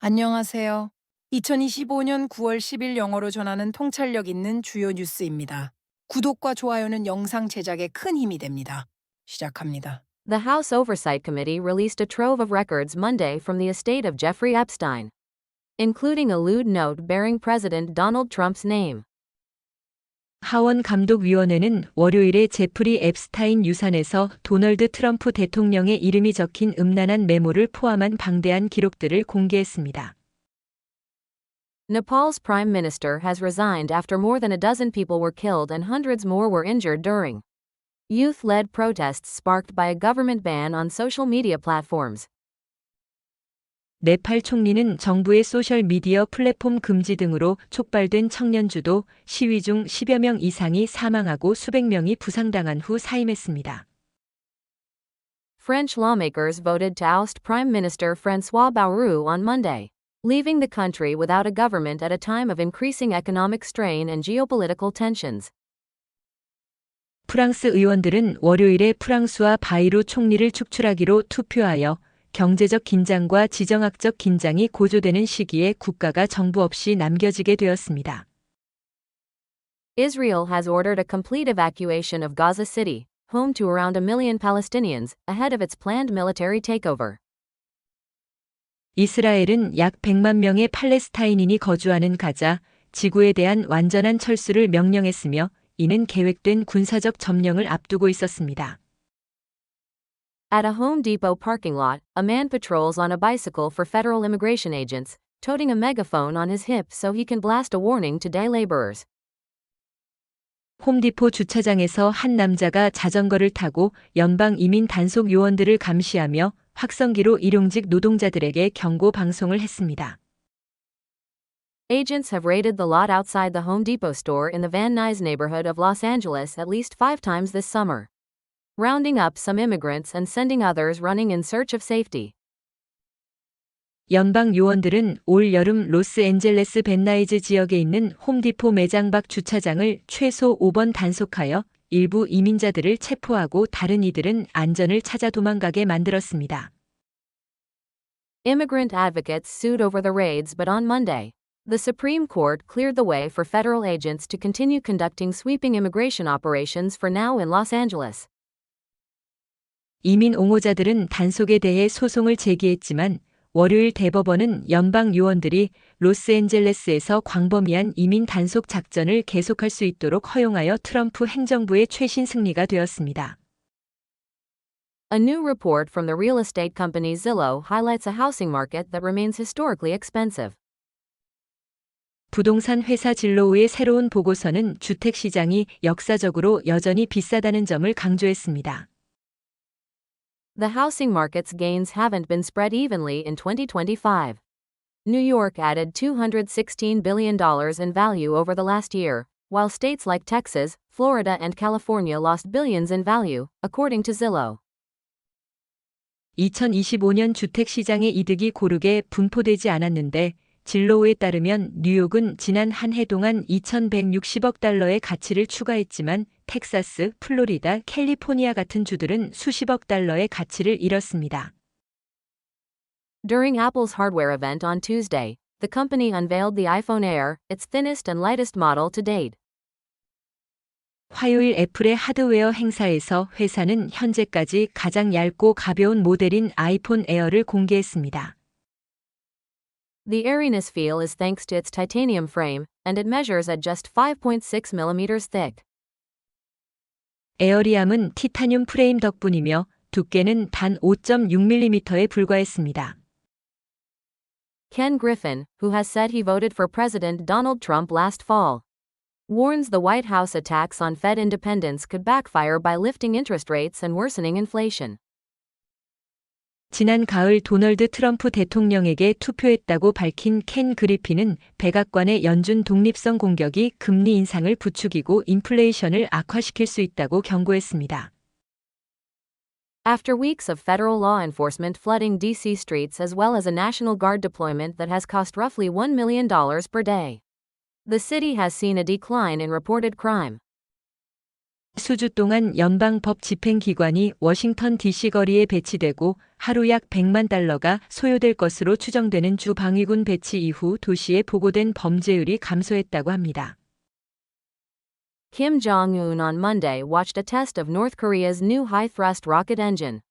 안녕하세요. 2025년 9월 10일 영어로 전하는 통찰력 있는 주요 뉴스입니다. 구독과 좋아요는 영상 제작에 큰 힘이 됩니다. 시작합니다. The House Oversight Committee released a trove of records Monday from the estate of Jeffrey Epstein, including a lewd note bearing President Donald Trump's name. 하원 감독위원회는 월요일에 제프리 앱스타인 유산에서 도널드 트럼프 대통령의 이름이 적힌 음란한 메모를 포함한 방대한 기록들을 공개했습니다. Nepal's prime minister has resigned after more than a dozen people were killed and hundreds more were injured during youth-led protests sparked by a government ban on social media platforms. 네팔 총리는 정부의 소셜미디어 플랫폼 금지 등으로 촉발된 청년주도 시위 중 10여 명 이상이 사망하고 수백 명이 부상당한 후 사임했습니다. French lawmakers voted to oust Prime Minister François Bayrou on Monday, leaving the country without a government at a time of increasing economic strain and geopolitical tensions. 프랑스 의원들은 월요일에 프랑수와 바이루 총리를 축출하기로 투표하여 경제적 긴장과 지정학적 긴장이 고조되는 시기에 국가가 정부 없이 남겨지게 되었습니다. Israel has ordered a complete evacuation of Gaza City, home to around 1 million Palestinians, ahead of its planned military takeover. 이스라엘은 약 100만 명의 팔레스타인인이 거주하는 가자, 지구에 대한 완전한 철수를 명령했으며 이는 계획된 군사적 점령을 앞두고 있었습니다. At a Home Depot parking lot, a man patrols on a bicycle for federal immigration agents, toting a megaphone on his hip so he can blast a warning to day laborers. 홈디포 주차장에서 한 남자가 자전거를 타고 연방 이민 단속 요원들을 감시하며 확성기로 일용직 노동자들에게 경고 방송을 했습니다. Agents have raided the lot outside the Home Depot store in the Van Nuys neighborhood of Los Angeles at least 5 times this summer, rounding up some immigrants and sending others running in search of safety. 연방 요원들은 올 여름 로스앤젤레스 벤나이즈 지역에 있는 홈디포 매장 밖 주차장을 최소 5번 단속하여 일부 이민자들을 체포하고 다른 이들은 안전을 찾아 도망가게 만들었습니다. Immigrant advocates sued over the raids, but on Monday, the Supreme Court cleared the way for federal agents to continue conducting sweeping immigration operations for now in Los Angeles. 이민 옹호자들은 단속에 대해 소송을 제기했지만 월요일 대법원은 연방 요원들이 로스앤젤레스에서 광범위한 이민 단속 작전을 계속할 수 있도록 허용하여 트럼프 행정부의 최신 승리가 되었습니다. A new report from the real estate company Zillow highlights a housing market that remains historically expensive. 부동산 회사 진로우의 새로운 보고서는 주택 시장이 역사적으로 여전히 비싸다는 점을 강조했습니다. The housing market's gains haven't been spread evenly in 2025. New York added $216 billion in value over the last year, while states like Texas, Florida, and California lost billions in value, according to Zillow. 2025년 주택 시장의 이득이 고르게 분포되지 않았는데 진로우에 따르면 뉴욕은 지난 한 해 동안 2,160억 달러의 가치를 추가했지만 텍사스, 플로리다, 캘리포니아 같은 주들은 수십억 달러의 가치를 잃었습니다. During Apple's hardware event on Tuesday, the company unveiled the iPhone Air, its thinnest and lightest model to date. 화요일 애플의 하드웨어 행사에서 회사는 현재까지 가장 얇고 가벼운 모델인 아이폰 에어를 공개했습니다. The airiness feel is thanks to its titanium frame, and it measures at just 5.6 millimeters thick. 에어리암은 티타늄 프레임 덕분이며 두께는 단 5.6mm에 불과했습니다. Ken Griffin, who has said he voted for President Donald Trump last fall, warns the White House attacks on Fed independence could backfire by lifting interest rates and worsening inflation. 지난 가을 도널드 트럼프 대통령에게 투표했다고 밝힌 켄 그리핀은 백악관의 연준 독립성 공격이 금리 인상을 부추기고 인플레이션을 악화시킬 수 있다고 경고했습니다. After weeks of federal law enforcement flooding D.C. streets as well as a National Guard deployment that has cost roughly $1 million per day, the city has seen a decline in reported crime. 수주 동안 연방법 집행기관이 워싱턴 DC 거리에 배치되고 하루 약 100만 달러가 소요될 것으로 추정되는 주 방위군 배치 이후 도시에 보고된 범죄율이 감소했다고 합니다. Kim Jong-un on Monday watched a test of North Korea's new high-thrust rocket engine,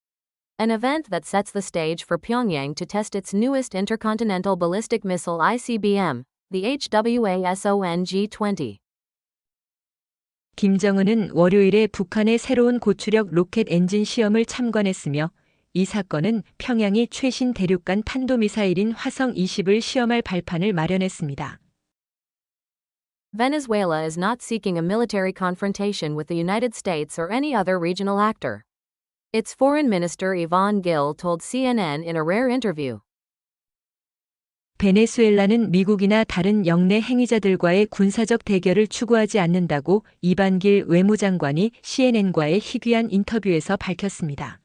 an event that sets the stage for Pyongyang to test its newest intercontinental ballistic missile ICBM, the HWASONG-20. 김정은은 월요일에 북한의 새로운 고추력 로켓 엔진 시험을 참관했으며 이 사건은 평양이 최신 대륙간 탄도미사일인 화성 20을 시험할 발판을 마련했습니다. Venezuela is not seeking a military confrontation with the United States or any other regional actor. Its Foreign Minister Yvonne Gill told CNN in a rare interview. 베네수엘라는 미국이나 다른 영내 행위자들과의 군사적 대결을 추구하지 않는다고 이반길 외무장관이 CNN과의 희귀한 인터뷰에서 밝혔습니다.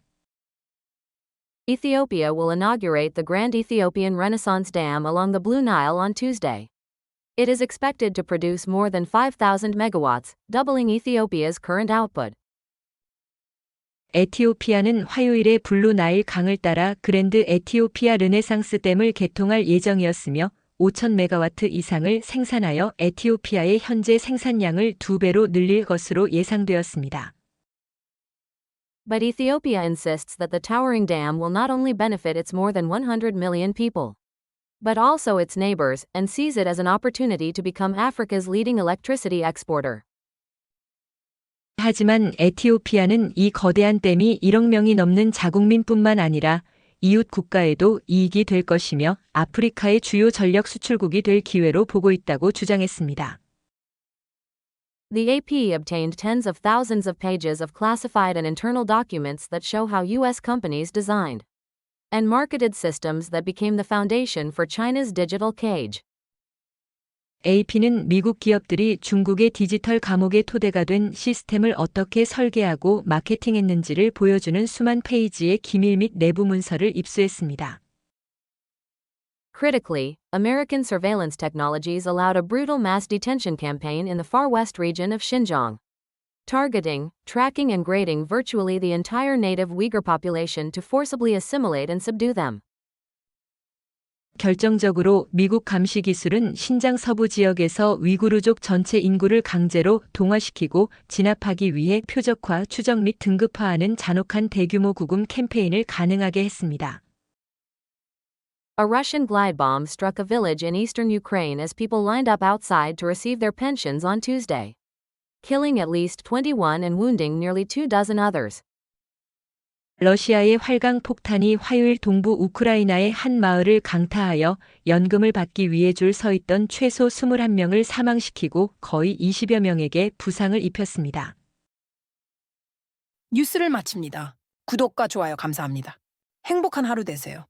Ethiopia will inaugurate the Grand Ethiopian Renaissance Dam along the Blue Nile on Tuesday. It is expected to produce more than 5,000 megawatts, doubling Ethiopia's current output. 에티오피아는 화요일에 블루 나일 강을 따라 그랜드 에티오피아 르네상스 댐을 개통할 예정이었으며 5,000메가와트 이상을 생산하여 에티오피아의 현재 생산량을 2배로 늘릴 것으로 예상되었습니다. But Ethiopia insists that the towering dam will not only benefit its more than 100 million people, but also its neighbors, and sees it as an opportunity to become Africa's leading electricity exporter. 하지만 에티오피아는 이 거대한 댐이 1억 명이 넘는 자국민뿐만 아니라 이웃 국가에도 이익이 될 것이며 아프리카의 주요 전력 수출국이 될 기회로 보고 있다고 주장했습니다. The AP obtained tens of thousands of pages of classified and internal documents that show how U.S. companies designed and marketed systems that became the foundation for China's digital cage. AP는 미국 기업들이 중국의 디지털 감옥의 토대가 된 시스템을 어떻게 설계하고 마케팅했는지를 보여주는 수만 페이지의 기밀 및 내부 문서를 입수했습니다. Critically, American surveillance technologies allowed a brutal mass detention campaign in the far west region of Xinjiang, targeting, tracking and grading virtually the entire native Uyghur population to forcibly assimilate and subdue them. 결정적으로 미국 감시 기술은 신장 서부 지역에서 위구르족 전체 인구를 강제로 동화시키고 진압하기 위해 표적화, 추적 및 등급화하는 잔혹한 대규모 구금 캠페인을 가능하게 했습니다. A Russian glide bomb struck a village in eastern Ukraine as people lined up outside to receive their pensions on Tuesday, killing at least 21 and wounding nearly 24 others. 러시아의 활강 폭탄이 화요일 동부 우크라이나의 한 마을을 강타하여 연금을 받기 위해 줄 서 있던 최소 21명을 사망시키고 거의 20여 명에게 부상을 입혔습니다. 뉴스를 마칩니다. 구독과 좋아요 감사합니다. 행복한 하루 되세요.